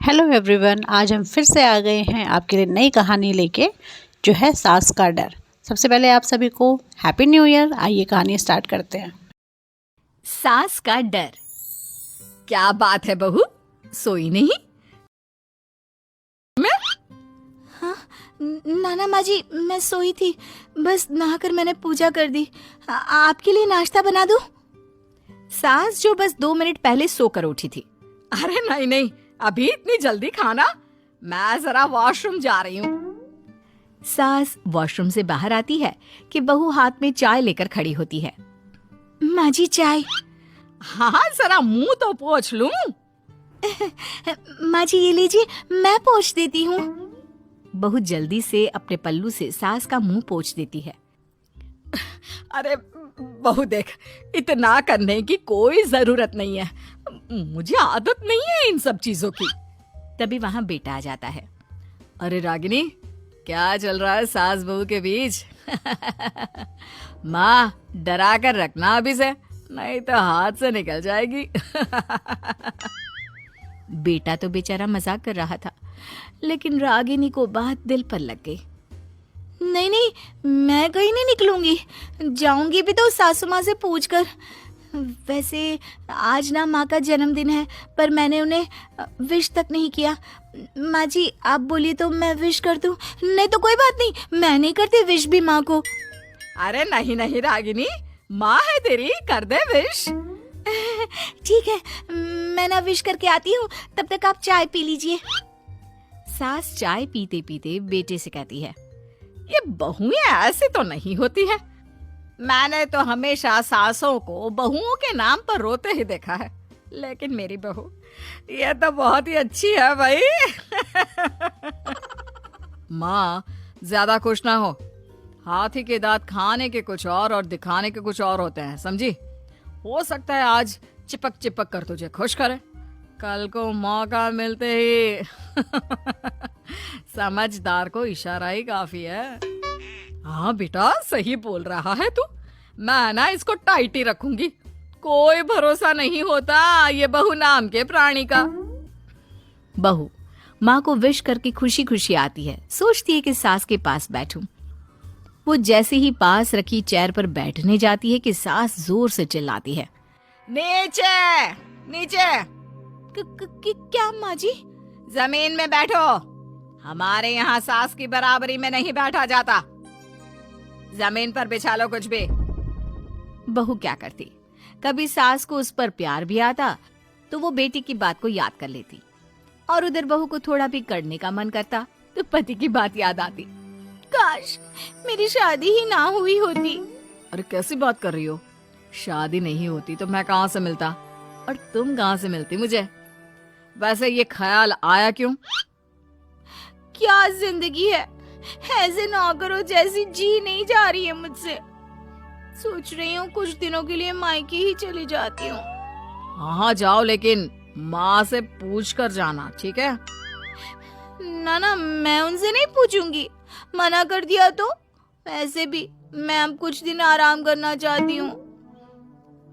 Hello everyone, आज हम फिर से आ गए हैं आपके लिए नई कहानी लेके, जो है सास का डर। सबसे पहले आप सभी को हैप्पी न्यू ईयर। आइए कहानी स्टार्ट करते हैं। सास का डर। क्या बात है बहू, सोई नहीं? नाना माँ जी, मैं सोई थी, बस नहाकर मैंने पूजा कर दी। आपके लिए नाश्ता बना दूं? सास जो बस 2 मिनट पहले सोकर उठी थी। अरे नहीं नहीं, अभी इतनी जल्दी खाना? मैं जरा वॉशरूम जा रही हूँ। सास वॉशरूम से बाहर आती है कि बहू हाथ में चाय लेकर खड़ी होती है। माँ जी, चाय। हाँ, जरा मुंह तो पोंछ लूं। माँ जी, ये लीजिए, मैं पोंछ देती हूँ। बहू जल्दी से अपने पल्लू से सास का मुंह पोंछ देती है। अरे बहू देख, इतना करने की कोई जरूरत नहीं है, मुझे आदत नहीं है इन सब चीजों की। तभी वहां बेटा आ जाता है। अरे रागिनी, क्या चल रहा है सास बहू के बीच? माँ, डरा कर रखना अभी से, नहीं तो हाथ से निकल जाएगी। बेटा तो बेचारा मजाक कर रहा था, लेकिन रागिनी को बात दिल पर लग गई। नहीं नहीं, मैं कहीं नहीं निकलूंगी, जाऊंगी भी तो सासू माँ से पूछ कर। वैसे आज ना माँ का जन्मदिन है, पर मैंने उन्हें विश तक नहीं किया। माँ जी, आप बोलिए तो मैं विश कर दूं? नहीं तो कोई बात नहीं, मैं नहीं करती विश भी माँ को। अरे नहीं नहीं रागिनी, माँ है तेरी, कर दे विश। ठीक है, मैं ना विश करके आती हूँ, तब तक आप चाय पी लीजिए। सास चाय पीते पीते बेटे से कहती है, ये बहुएं ऐसी तो नहीं होती है। मैंने तो हमेशा सासों को बहुओं के नाम पर रोते ही देखा है, लेकिन मेरी बहू ये तो बहुत ही अच्छी है भाई। माँ, ज्यादा खुश ना हो। हाथी के दांत खाने के कुछ और दिखाने के कुछ और होते हैं, समझी? हो सकता है आज चिपक चिपक कर तुझे खुश करे, कल को मौका मिलते ही। समझदार को इशारा ही काफी है। हाँ बेटा, सही बोल रहा है तू। मैं ना इसको टाइट ही रखूंगी, कोई भरोसा नहीं होता ये बहू नाम के प्राणी का। बहू माँ को विश करके खुशी खुशी आती है, सोचती है कि सास के पास बैठूं। वो जैसे ही पास रखी चेयर पर बैठने जाती है कि सास जोर से चिल्लाती है, नीचे नीचे। क्या माँ जी? जमीन में बैठो, हमारे यहाँ सास की बराबरी में नहीं बैठा जाता। जमीन पर बिछा लो कुछ भी। बहू क्या करती, कभी सास को उस पर प्यार भी आता तो वो बेटी की बात को याद कर लेती, और उधर बहू को थोड़ा भी करने का मन करता तो पति की बात याद आती। काश मेरी शादी ही ना हुई होती। अरे कैसी बात कर रही हो? शादी नहीं होती तो मैं कहाँ से मिलता, और तुम कहाँ से मिलती मुझे? वैसे ये ख्याल आया क्यों? क्या जिंदगी है, ऐसे नौकरों जैसी जी नहीं जा रही है मुझसे। सोच रही हूँ कुछ दिनों के लिए मायके ही चली जाती हूँ। हाँ जाओ, लेकिन माँ से पूछ कर जाना, ठीक है? ना ना, मैं उनसे नहीं पूछूंगी, मना कर दिया तो। वैसे भी मैं अब कुछ दिन आराम करना चाहती हूँ।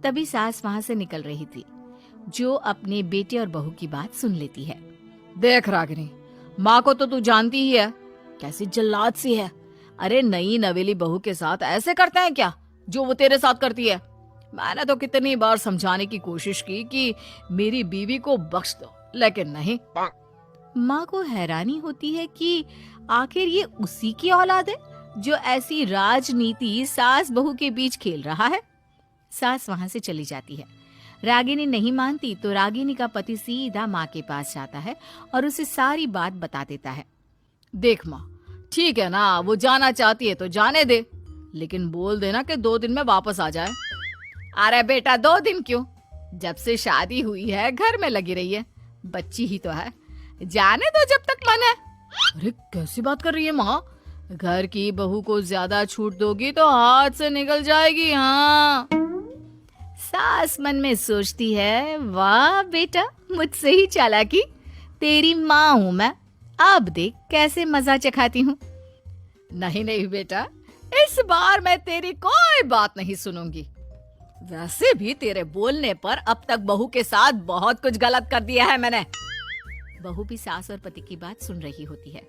तभी सास वहाँ से निकल रही थी, जो अपने बेटे और बहू की बात सुन लेती है। देख रागिनी, माँ को तो तू जानती ही है, कैसी जल्लाद सी है। अरे नई नवेली बहू के साथ ऐसे करते हैं क्या जो वो तेरे साथ करती है? मैंने तो कितनी बार समझाने की कोशिश की कि मेरी बीवी को बख्श दो, लेकिन नहीं। माँ को हैरानी होती है कि आखिर ये उसी की औलाद है जो ऐसी राजनीति सास बहू के बीच खेल रहा है। सास वहां से चली जाती है। रागिनी नहीं मानती तो रागिनी का पति सीधा माँ के पास जाता है और उसे सारी बात बता देता है। देख माँ, ठीक है ना, वो जाना चाहती है तो जाने दे, लेकिन बोल देना कि 2 दिन में वापस आ जाए। अरे बेटा, 2 दिन क्यों? जब से शादी हुई है घर में लगी रही है, बच्ची ही तो है, जाने दो जब तक मन है। अरे कैसी बात कर रही है माँ? घर की बहू को ज्यादा छूट दोगी तो हाथ से निकल जाएगी। हाँ, सास मन में सोचती है, वाह बेटा, मुझसे ही चालाकी, तेरी माँ हूं मैं, अब देख कैसे मजा चखाती हूँ। नहीं नहीं बेटा, इस बार मैं तेरी कोई बात नहीं सुनूंगी। वैसे भी तेरे बोलने पर अब तक बहू के साथ बहुत कुछ गलत कर दिया है मैंने। बहू भी सास और पति की बात सुन रही होती है।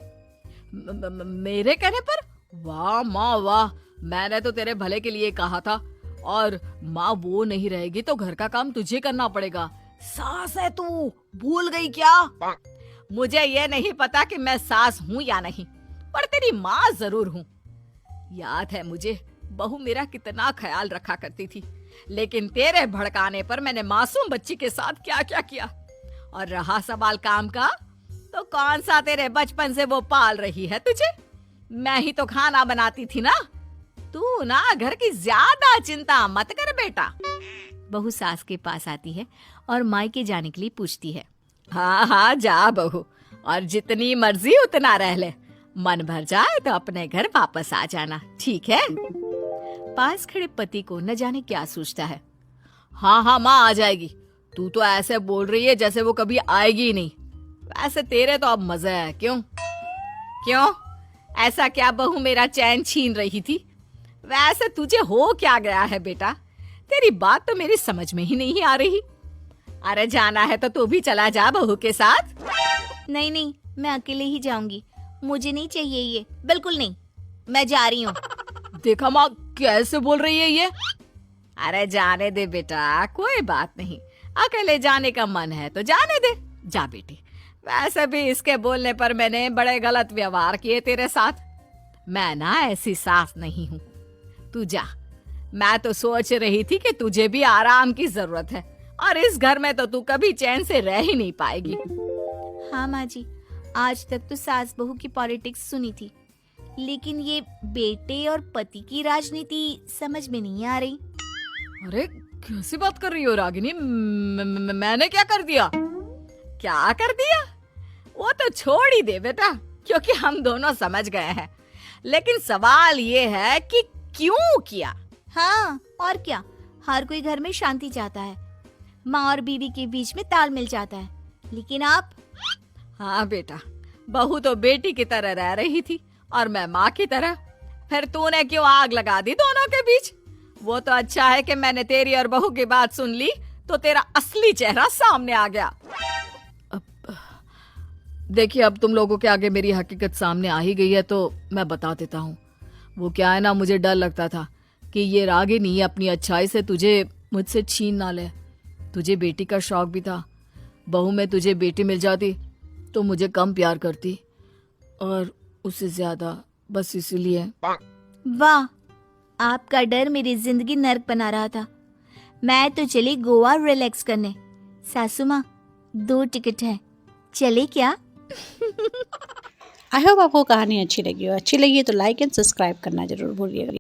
मेरे कहने पर? वाह माँ वाह, मैंने तो तेरे भले के लिए कहा था। और माँ वो नहीं रहेगी तो घर का काम तुझे करना पड़ेगा। सास है तू, भूल गई क्या? मुझे ये नहीं पता कि मैं सास हूँ या नहीं, पर तेरी माँ जरूर हूँ। याद है मुझे बहू मेरा कितना ख्याल रखा करती थी, लेकिन तेरे भड़काने पर मैंने मासूम बच्ची के साथ क्या क्या किया। और रहा सवाल काम का, तो कौन सा तेरे बचपन से वो पाल रही है तुझे? मैं ही तो खाना बनाती थी ना। तू ना घर की ज्यादा चिंता मत कर बेटा। बहू सास के पास आती है और मायके जाने के लिए पूछती है। हाँ हाँ जा बहू, और जितनी मर्जी उतना रह ले। मन भर जाए तो अपने घर वापस आ जाना, ठीक है? पास खड़े पति को न जाने क्या सोचता है। हाँ हाँ माँ आ जाएगी। तू तो ऐसे बोल रही है जैसे वो कभी आएगी ही नहीं। वैसे तेरे तो अब मजे है। क्यों क्यों ऐसा क्या बहू मेरा चैन छीन रही थी? वैसे तुझे हो क्या गया है बेटा? तेरी बात तो मेरी समझ में ही नहीं आ रही। अरे जाना है तो तू भी चला जा बहू के साथ। नहीं नहीं, मैं अकेले ही जाऊंगी। मुझे नहीं चाहिए ये, बिल्कुल नहीं। मैं जा रही हूँ। देखा माँ कैसे बोल रही है ये। अरे जाने दे बेटा, कोई बात नहीं। अकेले जाने का मन है तो जाने दे। जा बेटी। वैसे भी इसके बोलने पर मैंने बड़े गलत व्यवहार किए तेरे साथ। मैं ना ऐसी सास नहीं हूँ। तू जा। मैं तो सोच रही थी कि तुझे भी आराम की जरूरत है, और इस घर में तो तू कभी चैन से रह ही नहीं पाएगी। हाँ माँ जी, आज तक तो सास बहू की पॉलिटिक्स सुनी थी, लेकिन ये बेटे और पति की राजनीति समझ में नहीं आ रही। अरे कैसी बात कर रही हो रागिनी? मैंने क्या कर दिया? क्या कर दिया? वो तो छोड़ ही दे बेटा, क्योंकि हम दोनों समझ गए हैं। लेकिन सवाल ये है कि क्यों किया? हाँ और क्या, हर कोई घर में शांति चाहता है, माँ और बीवी के बीच में तालमेल चाहता है, लेकिन आप? हाँ बेटा, बहू तो बेटी की तरह रह रही थी और मैं माँ की तरह। फिर तूने क्यों आग लगा दी दोनों के बीच? वो तो अच्छा है कि मैंने तेरी और बहू की बात सुन ली, तो तेरा असली चेहरा सामने आ गया। देखिए, अब तुम लोगों के आगे मेरी हकीकत सामने आ ही गई है तो मैं बता देता हूँ। वो क्या है ना, मुझे डर लगता था कि ये रागिनी अपनी अच्छाई से तुझे मुझसे छीन ना ले। तुझे बेटी का शौक भी था। बहू में तुझे बेटी मिल जाती तो मुझे कम प्यार करती, और उससे ज्यादा, बस इसीलिए। वाह, आपका डर मेरी जिंदगी नर्क बना रहा था। मैं तो चली गोवा रिलैक्स करने। सासू माँ, 2 टिकट है, चले क्या? आई होप आपको कहानी अच्छी लगी हो। अच्छी लगी तो लाइक एंड सब्सक्राइब करना जरूर भूलिएगा।